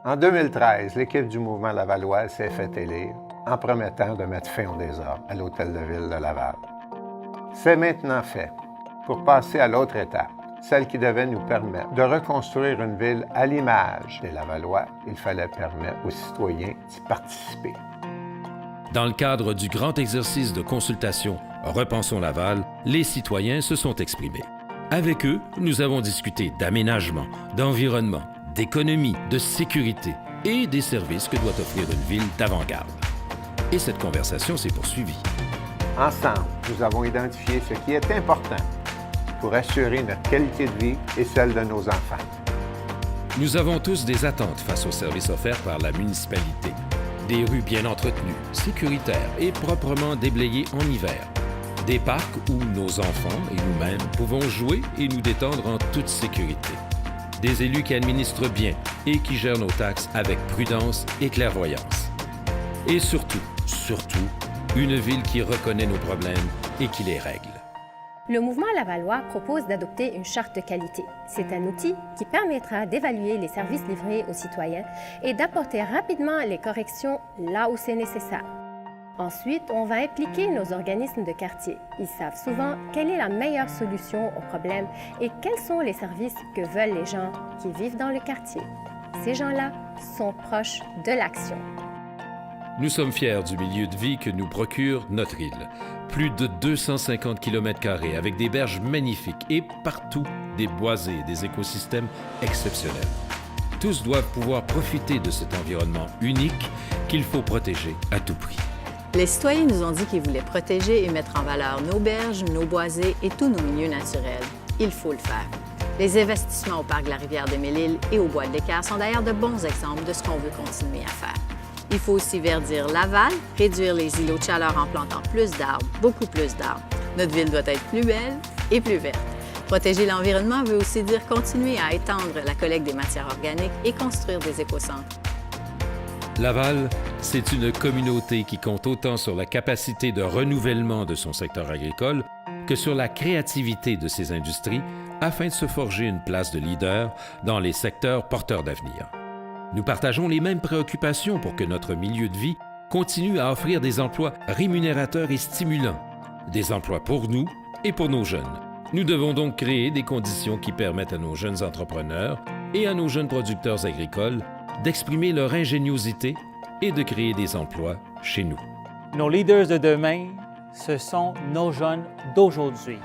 En 2013, l'équipe du mouvement Lavallois s'est fait élire en promettant de mettre fin au désordre à l'Hôtel de Ville de Laval. C'est maintenant fait. Pour passer à l'autre étape, celle qui devait nous permettre de reconstruire une ville à l'image des Lavallois, il fallait permettre aux citoyens d'y participer. Dans le cadre du grand exercice de consultation Repensons Laval, les citoyens se sont exprimés. Avec eux, nous avons discuté d'aménagement, d'environnement, d'économie, de sécurité et des services que doit offrir une ville d'avant-garde. Et cette conversation s'est poursuivie. Ensemble, nous avons identifié ce qui est important pour assurer notre qualité de vie et celle de nos enfants. Nous avons tous des attentes face aux services offerts par la municipalité. Des rues bien entretenues, sécuritaires et proprement déblayées en hiver. Des parcs où nos enfants et nous-mêmes pouvons jouer et nous détendre en toute sécurité. Des élus qui administrent bien et qui gèrent nos taxes avec prudence et clairvoyance. Et surtout, une ville qui reconnaît nos problèmes et qui les règle. Le mouvement Lavallois propose d'adopter une charte de qualité. C'est un outil qui permettra d'évaluer les services livrés aux citoyens et d'apporter rapidement les corrections là où c'est nécessaire. Ensuite, on va impliquer nos organismes de quartier. Ils savent souvent quelle est la meilleure solution aux problèmes et quels sont les services que veulent les gens qui vivent dans le quartier. Ces gens-là sont proches de l'action. Nous sommes fiers du milieu de vie que nous procure notre île. Plus de 250 km² avec des berges magnifiques et partout des boisés et des écosystèmes exceptionnels. Tous doivent pouvoir profiter de cet environnement unique qu'il faut protéger à tout prix. Les citoyens nous ont dit qu'ils voulaient protéger et mettre en valeur nos berges, nos boisés et tous nos milieux naturels. Il faut le faire. Les investissements au parc de la Rivière-des-Mille-Îles et au bois de l'Équerre sont d'ailleurs de bons exemples de ce qu'on veut continuer à faire. Il faut aussi verdir Laval, réduire les îlots de chaleur en plantant plus d'arbres, beaucoup plus d'arbres. Notre ville doit être plus belle et plus verte. Protéger l'environnement veut aussi dire continuer à étendre la collecte des matières organiques et construire des écocentres. Laval, c'est une communauté qui compte autant sur la capacité de renouvellement de son secteur agricole que sur la créativité de ses industries afin de se forger une place de leader dans les secteurs porteurs d'avenir. Nous partageons les mêmes préoccupations pour que notre milieu de vie continue à offrir des emplois rémunérateurs et stimulants, des emplois pour nous et pour nos jeunes. Nous devons donc créer des conditions qui permettent à nos jeunes entrepreneurs et à nos jeunes producteurs agricoles d'exprimer leur ingéniosité et de créer des emplois chez nous. Nos leaders de demain, ce sont nos jeunes d'aujourd'hui.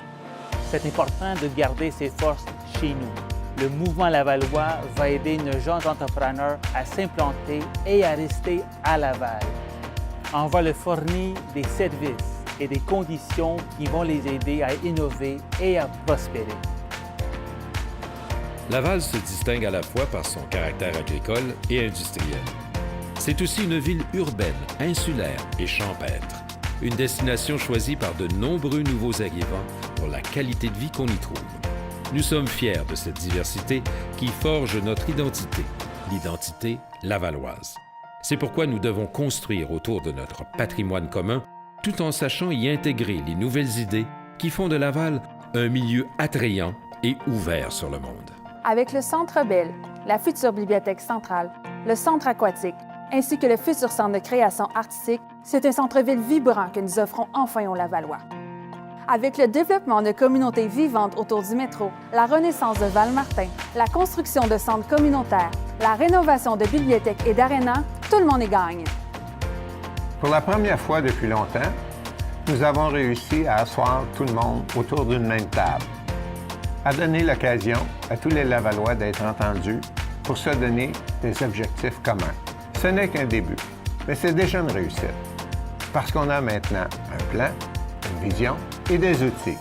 C'est important de garder ces forces chez nous. Le mouvement Lavallois va aider nos jeunes entrepreneurs à s'implanter et à rester à Laval. On va leur fournir des services et des conditions qui vont les aider à innover et à prospérer. Laval se distingue à la fois par son caractère agricole et industriel. C'est aussi une ville urbaine, insulaire et champêtre. Une destination choisie par de nombreux nouveaux arrivants pour la qualité de vie qu'on y trouve. Nous sommes fiers de cette diversité qui forge notre identité, l'identité lavalloise. C'est pourquoi nous devons construire autour de notre patrimoine commun, tout en sachant y intégrer les nouvelles idées qui font de Laval un milieu attrayant et ouvert sur le monde. Avec le Centre Bell, la future bibliothèque centrale, le centre aquatique, ainsi que le futur centre de création artistique, c'est un centre-ville vibrant que nous offrons enfin aux Lavallois. Avec le développement de communautés vivantes autour du métro, la renaissance de Val-Martin, la construction de centres communautaires, la rénovation de bibliothèques et d'arénas, tout le monde y gagne. Pour la première fois depuis longtemps, nous avons réussi à asseoir tout le monde autour d'une même table, à donner l'occasion à tous les Lavallois d'être entendus pour se donner des objectifs communs. Ce n'est qu'un début, mais c'est déjà une réussite, parce qu'on a maintenant un plan, une vision et des outils.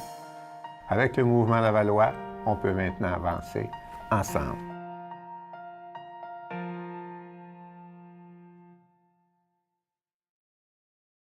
Avec le mouvement Lavallois, on peut maintenant avancer ensemble.